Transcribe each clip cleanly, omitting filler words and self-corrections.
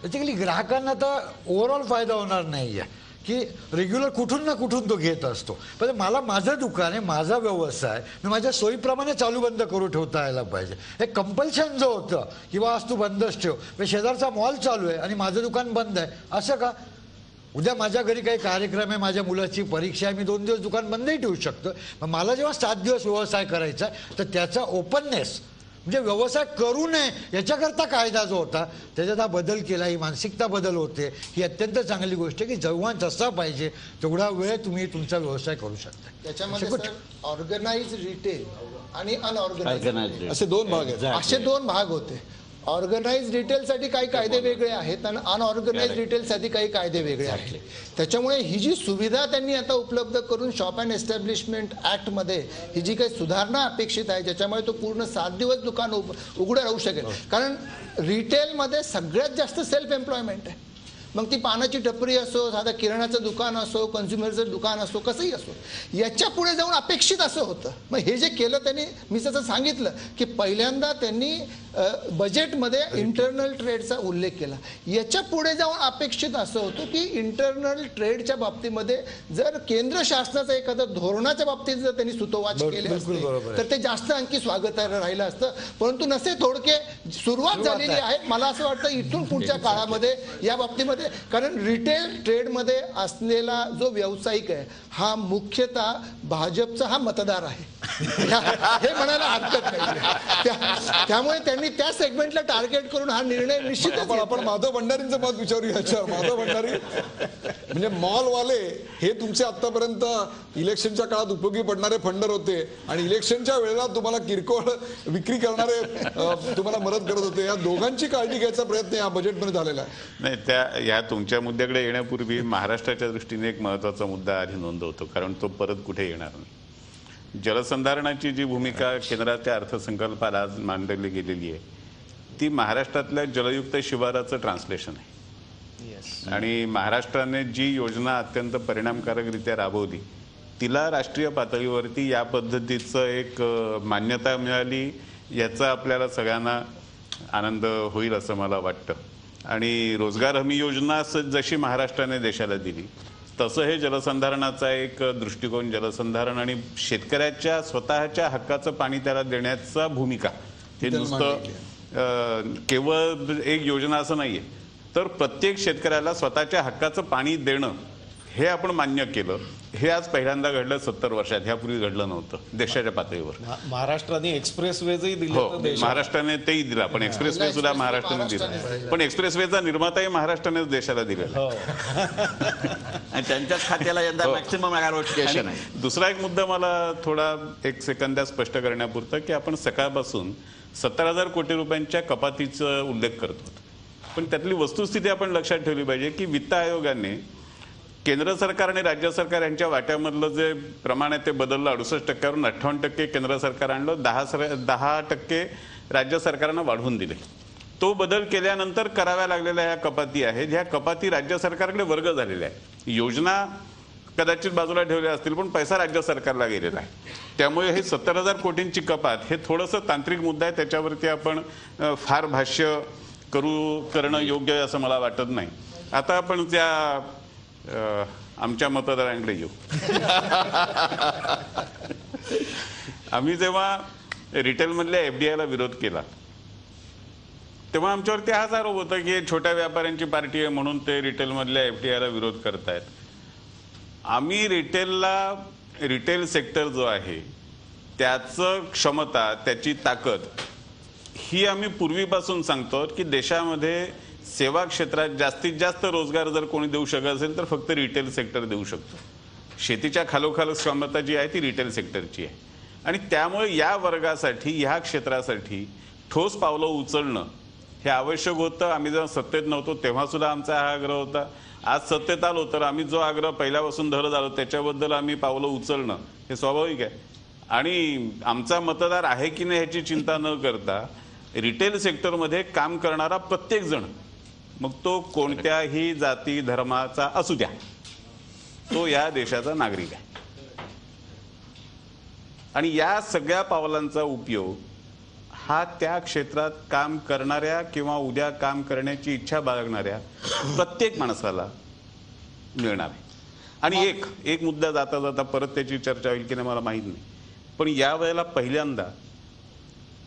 Basically ग्राहकांना तर overall फायदा होणार नाही आहे की रेग्युलर कुठून ना कुठून तो घेत असतो. पण मला माझं दुकान आहे, माझा व्यवसाय, मी माझ्या सोयीप्रमाणे चालू बंद करू ठेवता यायला पाहिजे. हे कंपल्शन जो होतं किंवा आज तू बंदच ठेव, शेजारचा मॉल चालू आहे आणि माझं दुकान बंद आहे असं का? उद्या माझ्या घरी काही कार्यक्रम आहे, माझ्या मुलाची परीक्षा आहे, मी 2 दिवस दुकान बंदही ठेवू शकतो. पण मला जेव्हा 7 दिवस व्यवसाय करायचा आहे तर त्याचा ओपननेस म्हणजे व्यवसाय करू नये याच्याकरता कायदा जो होता त्याच्यात हा बदल केला, ही मानसिकता बदल होते. ही अत्यंत चांगली गोष्ट आहे की जेव्हा जसा पाहिजे तेवढा वेळ तुम्ही तुमचा व्यवसाय करू शकता. त्याच्यामध्ये ऑर्गनाइज रिटेल आणि अनऑर्गनाइज असे 2 भाग आहेत. असे 2 भाग होते. ऑर्गनाइज रिटेलसाठी काही कायदे वेगळे आहेत आणि अनऑर्गनाइज रिटेलसाठी काही कायदे वेगळे आहेत. त्याच्यामुळे ही जी सुविधा त्यांनी आता उपलब्ध करून शॉप अँड एस्टॅब्लिशमेंट ॲक्टमध्ये ही जी काही सुधारणा अपेक्षित आहे ज्याच्यामुळे तो पूर्ण 7 दिवस दुकान उघडं राहू शकेल. कारण रिटेलमध्ये सगळ्यात जास्त सेल्फ एम्प्लॉयमेंट आहे. मग ती पानाची टपरी असो, साधा किराणाचं दुकान असो, कन्झ्युमरचं दुकान असो, कसंही असो, याच्या पुढे जाऊन अपेक्षित असं होतं. मग हे जे केलं त्यांनी, मी तसं सांगितलं की पहिल्यांदा त्यांनी बजेटमध्ये इंटरनल ट्रेडचा उल्लेख केला. याच्या पुढे जाऊन अपेक्षित असं होतं की इंटरनल ट्रेडच्या बाबतीमध्ये जर केंद्र शासनाचं एखादं धोरणाच्या बाबतीत जर त्यांनी सुतोवाच केले असते तर ते जास्त आणखी स्वागत राहिलं असतं. परंतु नसे थोडके सुरुवात झालेली आहे. मला असं वाटतं इथून पुढच्या काळामध्ये या बाबतीमध्ये, कारण रिटेल ट्रेडमध्ये असलेला जो व्यावसायिक आहे हा मुख्यतः भाजपचा हा मतदार आहे हे म्हणायला हरकत नाही. त्यामुळे त्यांनी त्या सेगमेंटला टार्गेट करून हा निर्णय निश्चितच. आपण माधव भंडारींचं मत विचारू याच्यावर. माधव भंडारी, म्हणजे मॉलवाले हे तुमचे आतापर्यंत इलेक्शनच्या काळात उपयोगी पडणारे फंडर होते आणि इलेक्शनच्या वेळेला तुम्हाला किरकोळ विक्री करणारे तुम्हाला मदत करत होते. या दोघांची काळजी घ्यायचा प्रयत्न या बजेटमध्ये झालेला आहे. नाही, या तुमच्या मुद्द्याकडे येण्यापूर्वी महाराष्ट्राच्या दृष्टीने एक महत्त्वाचा मुद्दा आधी नोंदवतो, कारण तो परत कुठे येणार नाही. जलसंधारणाची जी भूमिका केंद्राच्या अर्थसंकल्पात आज मांडली गेलेली आहे ती महाराष्ट्रातल्या जलयुक्त शिवाराचं ट्रान्सलेशन आहे. आणि महाराष्ट्राने जी योजना अत्यंत परिणामकारकरित्या राबवली तिला राष्ट्रीय पातळीवरती या पद्धतीचं एक मान्यता मिळाली याचा आपल्याला सगळ्यांना आनंद होईल असं मला वाटतं. आणि रोजगार हमी योजना जशी महाराष्ट्राने देशाला दिली तसं हे जलसंधारणाचा एक दृष्टिकोन, जलसंधारण आणि शेतकऱ्याच्या स्वतःच्या हक्काचं पाणी त्याला देण्याचा भूमिका, हे नुसतं केवळ एक योजना असं नाहीये, तर प्रत्येक शेतकऱ्याला स्वतःच्या हक्काचं पाणी देणं हे आपण मान्य केलं. हे आज पहिल्यांदा घडलं 70 वर्षात, ह्यापूर्वी घडलं नव्हतं देशाच्या पातळीवर. महाराष्ट्राने एक्सप्रेसवेजही दिले. हो, महाराष्ट्राने तेही दिला, पण एक्सप्रेसवे सुद्धा महाराष्ट्राने दिला. पण एक्सप्रेसवेचा निर्माताही महाराष्ट्रानेच देशाला दिलेला. आणि त्यांच्याच खात्याला यंदा मॅक्सिमम अलॉकेशन आहे. दुसरा एक मुद्दा मला थोडा 1 सेकंदात स्पष्ट करण्यापुरतं की आपण सकाळपासून 70,000 कोटी रुपयांच्या कपातीचा उल्लेख करतो, पण त्यातली वस्तुस्थिती आपण लक्षात ठेवली पाहिजे की वित्त आयोगाने केंद्र सरकार आणि राज्य सरकार यांच्या वाट्यामधलं जे प्रमाण आहे ते बदललं. 68% 58% केंद्र सरकार आणलं, 10% राज्य सरकारनं वाढवून दिले. तो बदल केल्यानंतर कराव्या लागलेल्या ह्या कपाती आहेत. ह्या कपाती राज्य सरकारकडे वर्ग झालेल्या आहेत. योजना कदाचित बाजूला ठेवल्या असतील पण पैसा राज्य सरकारला गेलेला आहे. त्यामुळे हे 70,000 कोटींची कपात हे थोडंसं तांत्रिक मुद्दा आहे, त्याच्यावरती आपण फार भाष्य करणं योग्य आहे असं मला वाटत नाही. आता आपण त्या आमच्या मतदारांकडे येऊ. आम्ही जेव्हा रिटेलमधल्या FDIला विरोध केला तेव्हा आमच्यावरती हाच आरोप होता की छोट्या व्यापाऱ्यांची पार्टी आहे म्हणून ते रिटेलमधल्या FDIला विरोध करतायत. आम्ही रिटेल सेक्टर जो आहे त्याचं क्षमता, त्याची ताकद ही आम्ही पूर्वीपासून सांगतो की देशामध्ये सेवा क्षेत्रात जास्तीत जास्त रोजगार जर कोणी देऊ शकत असेल तर फक्त रिटेल सेक्टर देऊ शकतो. शेतीच्या खालोखाल क्षमता जी आहे ती रिटेल सेक्टरची आहे. आणि त्यामुळे या वर्गासाठी, ह्या क्षेत्रासाठी ठोस पावलं उचलणं हे आवश्यक होतं. आम्ही जेव्हा सत्तेत नव्हतो तेव्हा सुद्धा आमचा हा आग्रह होता. आज सत्तेत आलो तर आम्ही जो आग्रह पहिल्यापासून धरत आलो त्याच्याबद्दल आम्ही पावलं उचलणं हे स्वाभाविक आहे. आणि आमचा मतदार आहे की नाही ह्याची चिंता न करता रिटेल सेक्टरमध्ये काम करणारा प्रत्येक जण, मग तो कोणत्याही जाती धर्माचा असू द्या, तो या देशाचा नागरिक आहे. आणि या सगळ्या पावलांचा उपयोग हा त्या क्षेत्रात काम करणाऱ्या किंवा उद्या काम करण्याची इच्छा बाळगणाऱ्या प्रत्येक माणसाला मिळणार आहे. आणि एक मुद्दा जाता जाता परत त्याची चर्चा होईल की नाही मला माहीत नाही, पण यावेळेला पहिल्यांदा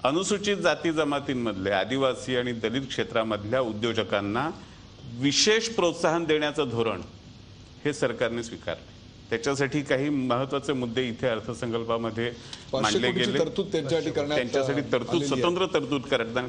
अनुसूचित जाती जमातींमधले आदिवासी आणि दलित क्षेत्रामधल्या उद्योजकांना विशेष प्रोत्साहन देण्याचं धोरण हे सरकारने स्वीकारले. त्याच्यासाठी काही महत्वाचे मुद्दे इथे अर्थसंकल्पामध्ये 500 मांडले कोटीची गेले. तरतूद त्यांच्यासाठी त्यांच्यासाठी तरतूद, स्वतंत्र तरतूद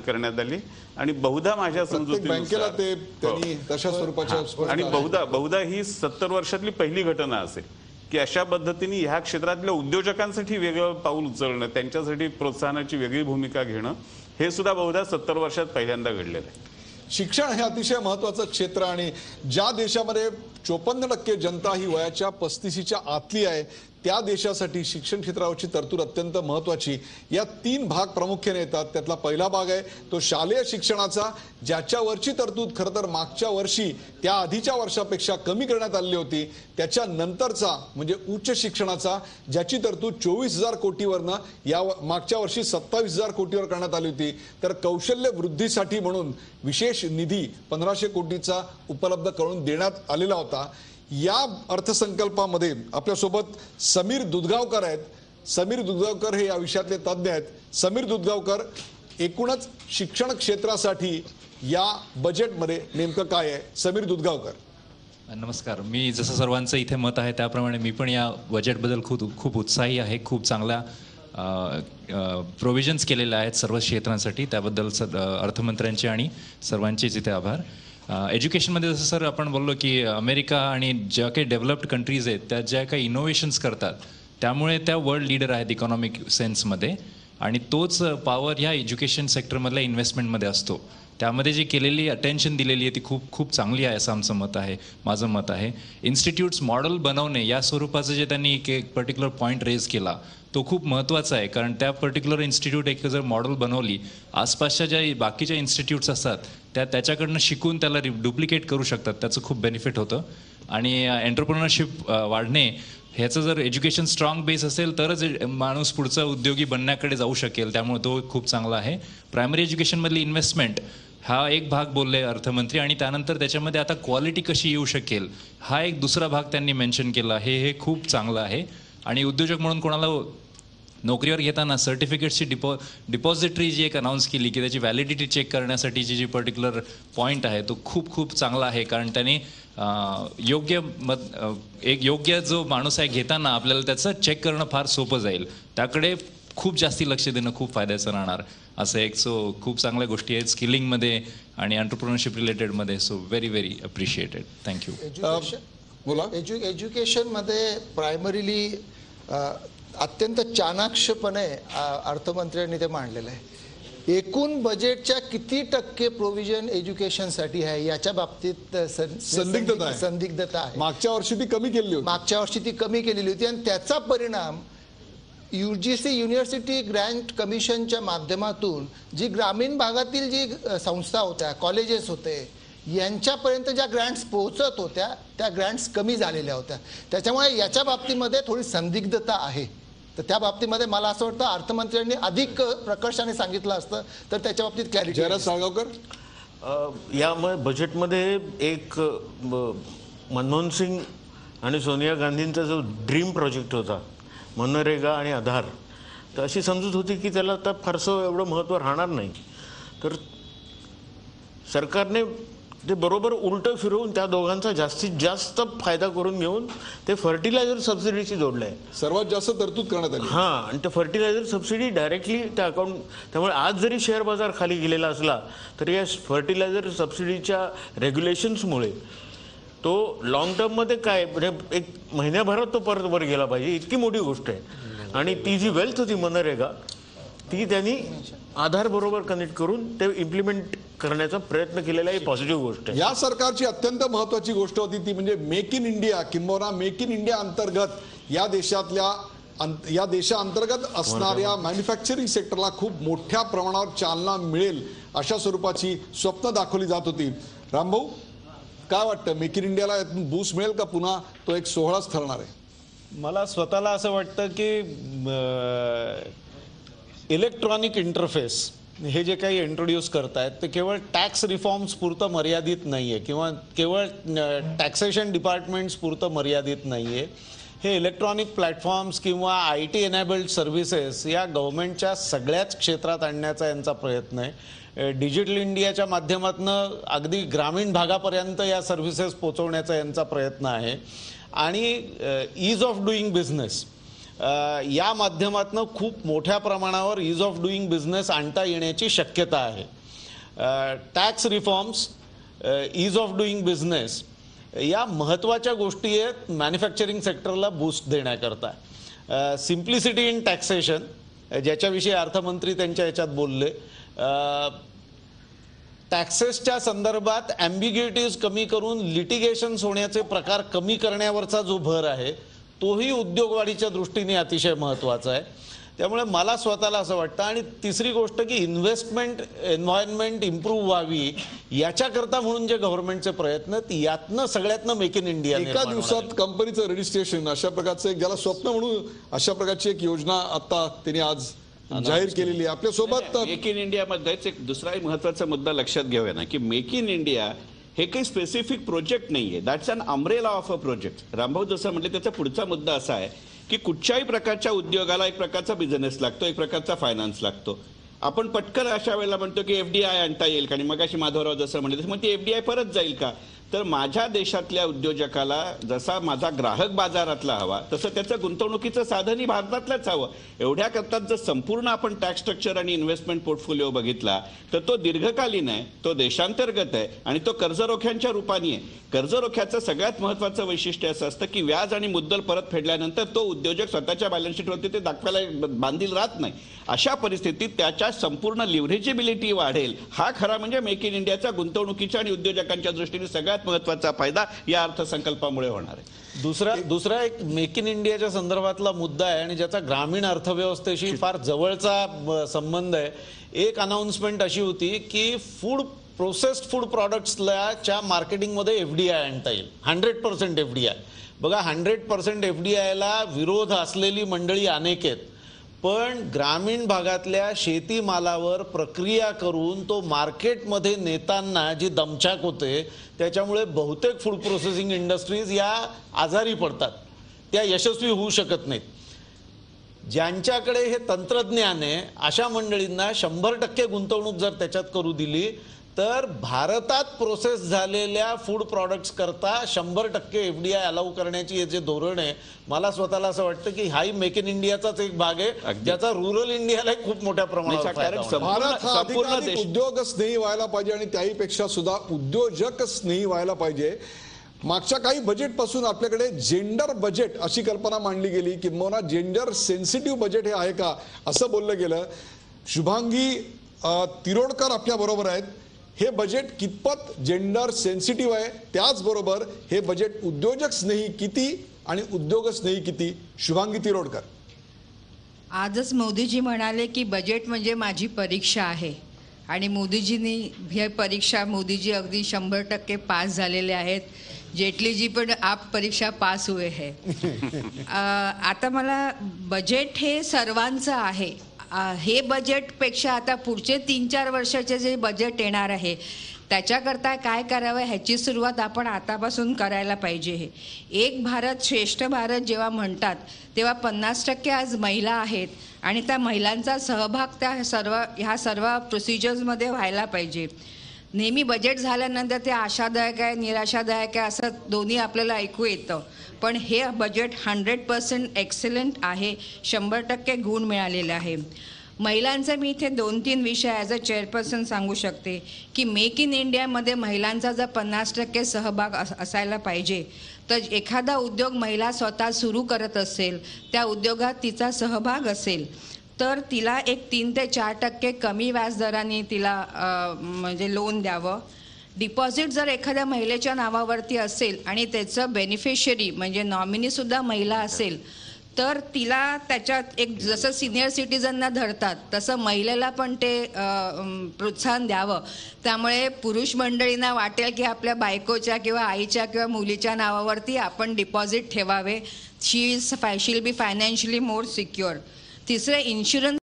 करण्यात आली आणि बहुधा माझ्या बँकेला ते त्यांनी तशा स्वरूपाच्या आणि बहुधा ही 70 वर्षातली पहिली घटना असेल की अशा पद्धतीने ह्या क्षेत्रातल्या उद्योजकांसाठी वेगळं पाऊल उचलणं, त्यांच्यासाठी प्रोत्साहनाची वेगळी भूमिका घेणं, हे सुद्धा बहुधा 70 वर्षात पहिल्यांदा घडलेलं आहे. शिक्षण हे अतिशय महत्वाचं क्षेत्र आणि ज्या देशामध्ये 54% जनता ही वयाच्या 35च्या आतली आहे त्या देशासाठी शिक्षण क्षेत्रावरची तरतूद अत्यंत महत्वाची. या 3 भाग प्रामुख्याने येतात. त्यातला पहिला भाग आहे तो शालेय शिक्षणाचा, ज्याच्यावरची तरतूद खरं तर मागच्या वर्षी त्या आधीच्या वर्षापेक्षा कमी करण्यात आलेली होती. त्याच्यानंतरचा म्हणजे उच्च शिक्षणाचा, ज्याची तरतूद 24,000 कोटीवरनं या मागच्या वर्षी 27,000 कोटीवर करण्यात आली होती. तर कौशल्य वृद्धीसाठी म्हणून विशेष निधी 1,500 कोटीचा उपलब्ध करून देण्यात आलेला होता. या अर्थसंकल्पामध्ये आपल्यासोबत समीर दुधगावकर आहेत. समीर दुधगावकर हे या विषयातले तज्ज्ञ आहेत. समीर दुधगावकर, एकूणच शिक्षण क्षेत्रासाठी या बजेटमध्ये नेमकं काय आहे? समीर दुधगावकर. नमस्कार. मी जसं सर्वांचं इथे मत आहे त्याप्रमाणे मी पण या बजेटबद्दल खूप उत्साही आहे. खूप चांगल्या प्रोव्हिजन्स केलेल्या आहेत सर्व क्षेत्रांसाठी. त्याबद्दल अर्थमंत्र्यांचे आणि सर्वांचेच इथे आभार. एज्युकेशनमध्ये जसं सर आपण बोललो की अमेरिका आणि ज्या काही डेव्हलप्ड कंट्रीज आहेत त्या ज्या काही इनोव्हेशन्स करतात त्यामुळे त्या वर्ल्ड लीडर आहेत इकॉनॉमिक सेन्समध्ये, आणि तोच पॉवर ह्या एज्युकेशन सेक्टरमधल्या इन्व्हेस्टमेंटमध्ये असतो. त्यामध्ये जी केलेली अटेन्शन दिलेली आहे ती खूप चांगली आहे असं आमचं मत आहे, माझं मत आहे. इन्स्टिट्यूट्स मॉडेल बनवणे या स्वरूपाचं जे त्यांनी एक पर्टिक्युलर पॉईंट रेज केला तो खूप महत्त्वाचा आहे. कारण त्या पर्टिक्युलर इन्स्टिट्यूट एक जर मॉडेल बनवली, आसपासच्या ज्या बाकीच्या इन्स्टिट्यूट्स असतात त्याच्याकडनं शिकून त्याला डुप्लिकेट करू शकतात. त्याचं खूप बेनिफिट होतं. आणि एंटरप्रेन्योरशिप वाढणे ह्याचं जर एज्युकेशन स्ट्रॉंग बेस असेल तरच माणूस पुढचा उद्योगी बनण्याकडे जाऊ शकेल. त्यामुळे तो खूप चांगला आहे. प्रायमरी एज्युकेशनमधली इन्व्हेस्टमेंट हा एक भाग बोलले अर्थमंत्री, आणि त्यानंतर त्याच्यामध्ये आता क्वालिटी कशी येऊ शकेल हा एक दुसरा भाग त्यांनी मेन्शन केला. हे खूप चांगलं आहे. आणि उद्योजक म्हणून कोणाला नोकरीवर घेताना सर्टिफिकेटची डिपॉझिटरी जी एक अनाऊन्स केली की त्याची व्हॅलिडिटी चेक करण्यासाठीची जी पर्टिक्युलर पॉईंट आहे तो खूप चांगला आहे. कारण त्याने योग्य जो माणूस आहे घेताना आपल्याला त्याचं चेक करणं फार सोपं जाईल. त्याकडे खूप जास्ती लक्ष देणं खूप फायद्याचं राहणार असं एक. सो खूप चांगल्या गोष्टी आहेत स्किलिंगमध्ये आणि एंटरप्रेन्योरशिप रिलेटेडमध्ये. So very appreciated. थँक्यू. एज्युकेशनमध्ये प्रायमरीली अत्यंत चाणाक्षपणे अर्थमंत्र्यांनी ते मांडलेलं आहे. एकूण बजेटच्या किती टक्के प्रोव्हिजन एज्युकेशनसाठी आहे याच्या बाबतीत संदिग्धता आहे. मागच्या वर्षी ती कमी केलेली होती. आणि त्याचा परिणाम UGC युनिव्हर्सिटी ग्रँट कमिशनच्या माध्यमातून जी ग्रामीण भागातील जी संस्था होत्या, कॉलेजेस होते, यांच्यापर्यंत ज्या ग्रँट्स पोहोचत होत्या त्या ग्रँट्स कमी झालेल्या होत्या. त्याच्यामुळे याच्या बाबतीमध्ये थोडी संदिग्धता आहे. तर त्या बाबतीमध्ये मला असं वाटतं अर्थमंत्र्यांनी अधिक प्रकर्षाने सांगितलं असतं तर त्याच्या बाबतीत क्लॅरिटी. जयराज साळगावकर. या बजेटमध्ये एक मनमोहन सिंग आणि सोनिया गांधींचा जो ड्रीम प्रोजेक्ट होता मनरेगा आणि आधार, तर अशी समजूत होती की त्याला आता फारसं एवढं महत्त्व राहणार नाही. तर सरकारने ते बरोबर उलटं फिरवून त्या दोघांचा जास्तीत जास्त फायदा करून घेऊन ते फर्टिलायझर सबसिडीशी जोडलं आहे. सर्वात जास्त तरतूद करण्यात आली. हां, आणि ते फर्टिलायझर सबसिडी डायरेक्टली त्या अकाउंट. त्यामुळे आज जरी शेअर बाजार खाली गेलेला असला तरी या फर्टिलायझर सबसिडीच्या रेग्युलेशन्समुळे तो लॉंग टर्ममध्ये काय म्हणजे एक महिन्याभरात तो परत वर गेला पाहिजे, इतकी मोठी गोष्ट आहे. आणि ती जी वेल्थ होती मनरेगा ती त्यांनी आधार बरोबर कनेक्ट करून ते इम्प्लिमेंट करण्याचा प्रयत्न केलेला ही पॉझिटिव्ह गोष्ट आहे. या सरकारची अत्यंत महत्वाची गोष्ट होती ती म्हणजे मेक इन इंडिया, किंबहुना मेक इन इंडिया अंतर्गत या देशाअंतर्गत असणाऱ्या मॅन्युफॅक्चरिंग सेक्टरला खूप मोठ्या प्रमाणावर चालना मिळेल अशा स्वरूपाची स्वप्न दाखवली जात होती. रामभाऊ, काय वाटतं, मेक इन इंडियाला यातून बूस्ट मिळेल का पुन्हा तो एक सोहळाच ठरणार आहे? मला स्वतःला असं वाटतं की इलेक्ट्रॉनिक इंटरफेस हे जे काही इंट्रोड्यूस करतायत ते केवळ टॅक्स रिफॉर्म्स पुरतं मर्यादित नाही आहे किंवा केवळ टॅक्सेशन डिपार्टमेंट्स पुरतं मर्यादित नाही आहे. हे इलेक्ट्रॉनिक प्लॅटफॉर्म्स किंवा IT एनेबल्ड सर्व्हिसेस या गव्हर्नमेंटच्या सगळ्याच क्षेत्रात आणण्याचा यांचा प्रयत्न आहे. डिजिटल इंडियाच्या माध्यमातून अगदी ग्रामीण भागापर्यंत या सर्व्हिसेस पोहोचवण्याचा यांचा प्रयत्न आहे. आणि ईज ऑफ डुईंग बिझनेस या माध्यमातून खूप मोठ्या प्रमाणावर ईज ऑफ डुईंग बिझनेस आणता येण्याची शक्यता आहे. Tax reforms, ease of doing business या महत्त्वाच्या गोष्टी आहेत मॅन्युफॅक्चरिंग सेक्टरला बूस्ट देण्याकरता. सिम्प्लिसिटी इन टॅक्सेशन ज्याच्याविषयी अर्थमंत्री त्यांच्या याच्यात बोलले. टॅक्सेसच्या संदर्भात ॲम्बिग्युइटीज कमी करून लिटिगेशन्स होण्याचे प्रकार कमी करण्यावरचा जो भर आहे तोही उद्योगवाढीच्या दृष्टीने अतिशय महत्त्वाचा आहे. त्यामुळे मला स्वतःला असं वाटतं. आणि तिसरी गोष्ट की इन्व्हेस्टमेंट एन्व्हायरमेंट इम्प्रूव्ह व्हावी याच्याकरता म्हणून जे गव्हर्नमेंटचे प्रयत्न यातनं सगळ्यातनं मेक इन इंडिया एका दिवसात कंपनीचं रजिस्ट्रेशन अशा प्रकारचं एक ज्याला स्वप्न म्हणून अशा प्रकारची एक योजना आता त्यांनी आज जाहीर केलेली आहे. आपल्यासोबत मेक इन इंडियामध्येच एक दुसराही महत्वाचा मुद्दा लक्षात घेऊया ना की मेक इन इंडिया हे काही स्पेसिफिक प्रोजेक्ट नाहीये. That's an umbrella of a project. Rambhau जसं म्हटले त्याचा पुढचा मुद्दा असा आहे की कुठच्याही प्रकारच्या उद्योगाला एक प्रकारचा बिझनेस लागतो, एक प्रकारचा फायनान्स लागतो. आपण पटकन अशा वेळेला म्हणतो की FDI आणता येईल का, आणि मगाशी माधवराव जसं म्हणले मग ती FDI परत जाईल का. तर माझ्या देशातल्या उद्योजकाला जसा माझा ग्राहक बाजारातला हवा तसं त्याचं गुंतवणुकीचं साधनही भारतातलंच हवं. एवढ्या करतात जर संपूर्ण आपण टॅक्स स्ट्रक्चर आणि इन्व्हेस्टमेंट पोर्टफोलिओ बघितला तर तो दीर्घकालीन आहे, तो देशांतर्गत आहे आणि तो कर्जरोख्यांच्या रूपाने आहे. कर्जरोख्याचं सगळ्यात महत्त्वाचं वैशिष्ट्य असं असतं की व्याज आणि मुद्दल परत फेडल्यानंतर तो उद्योजक स्वतःच्या बॅलन्स शीटवरती ते दाखवायला बांधील राहत नाही. अशा परिस्थितीत त्याच्या संपूर्ण लिव्हरेजिबिलिटी वाढेल. हा खरा म्हणजे मेक इन इंडियाचा गुंतवणुकीच्या आणि उद्योजकांच्या दृष्टीने सगळ्यात महत्त्वाचा फायदा या अर्थसंकल्पामुळे होणार आहे. दुसरा एक मेक इन इंडियाच्या संदर्भातला मुद्दा आहे आणि ज्याचा ग्रामीण अर्थव्यवस्थेशी फार जवळचा संबंध आहे. एक अनाउन्समेंट अशी होती की प्रोसेस्ड फूड प्रोडक्ट्सच्या मार्केटिंगमध्ये FDI आणता येईल. 100% FDI. बघा 100% FDIला विरोध असलेली मंडळी अनेक आहेत, पण ग्रामीण भागातल्या शेतीमालावर प्रक्रिया करून तो मार्केटमध्ये नेताना जी दमछाक होते त्याच्यामुळे बहुतेक फूड प्रोसेसिंग इंडस्ट्रीज या आजारी पडतात, त्या यशस्वी होऊ शकत नाहीत. ज्यांच्याकडे हे तंत्रज्ञान आहे अशा मंडळींना 100% गुंतवणूक जर त्याच्यात करू दिली तर भारतात प्रोसेस झालेल्या फूड प्रोडक्ट्स करता 100% FDI अलाउ करण्याची हे जे धोरण आहे मला स्वतःला असं वाटतं की हाही मेक इन इंडियाचाच एक भाग आहे ज्याचा रुरल इंडियाला खूप मोठ्या प्रमाणात फायदा होणार. भारत हा अधिकाधिक उद्योग स्नेही व्हायला पाहिजे आणि त्याहीपेक्षा सुद्धा उद्योजक स्नेही व्हायला पाहिजे. मागच्या काही बजेटपासून आपल्याकडे जेंडर बजेट अशी कल्पना मांडली गेली, किंवा जेंडर सेन्सिटिव्ह बजेट हे आहे का असं बोललं गेलं. शुभांगी तिरोडकर आपल्या बरोबर आहेत. हे बजेट कितपत जेंडर सेन्सिटिव्ह आहे, त्याचबरोबर हे बजेट उद्योजक स्नेही किती आणि उद्योग स्नेही किती? शुभांगी तिरोडकर. आजच मोदीजी म्हणाले की बजेट म्हणजे माझी परीक्षा आहे आणि मोदीजींनी ही परीक्षा मोदीजी अगदी 100% पास झालेले आहेत. जेटलीजी पण आप परीक्षा पास हुए है. आता मला बजेट हे सर्वांचं आहे. हे बजेटपेक्षा आता पुढचे 3-4 वर्षाचे जे बजेट येणार आहे त्याच्याकरता काय करावं ह्याची सुरुवात आपण आतापासून करायला पाहिजे. एक भारत श्रेष्ठ भारत जेव्हा म्हणतात तेव्हा 50% आज महिला आहेत आणि त्या महिलांचा सहभाग ह्या सर्व प्रोसिजर्समध्ये व्हायला पाहिजे. नेहमी बजेट झाल्यानंतर ते आशादायक आहे निराशादायक आहे असं दोन्ही आपल्याला ऐकू येतं, पण हे बजेट 100% एक्सलंट आहे. 100% गुण मिळालेले आहे. महिलांचा मी इथे 2-3 विषय ॲज अ चेअरपर्सन सांगू शकते की मेक इन इंडियामध्ये महिलांचा जर 50% सहभाग असायला पाहिजे. तर एखादा उद्योग महिला स्वतः सुरू करत असेल, त्या उद्योगात तिचा सहभाग असेल तर तिला एक 3 ते 4% कमी व्याजदराने तिला म्हणजे लोन द्यावं. डिपॉझिट जर एखाद्या महिलेच्या नावावरती असेल आणि त्याचं बेनिफिशियरी म्हणजे नॉमिनीसुद्धा महिला असेल तर तिला त्याच्यात एक जसं सिनियर सिटीजनना धरतात तसं महिलेला पण ते प्रोत्साहन द्यावं. त्यामुळे पुरुष मंडळींना वाटेल की आपल्या बायकोच्या किंवा आईच्या किंवा मुलीच्या नावावरती आपण डिपॉझिट ठेवावे. She be financially more secure. तिसरे इन्शुरन्स.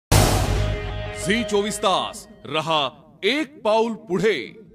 झी 24 तास रहा एक पाऊल पुढे.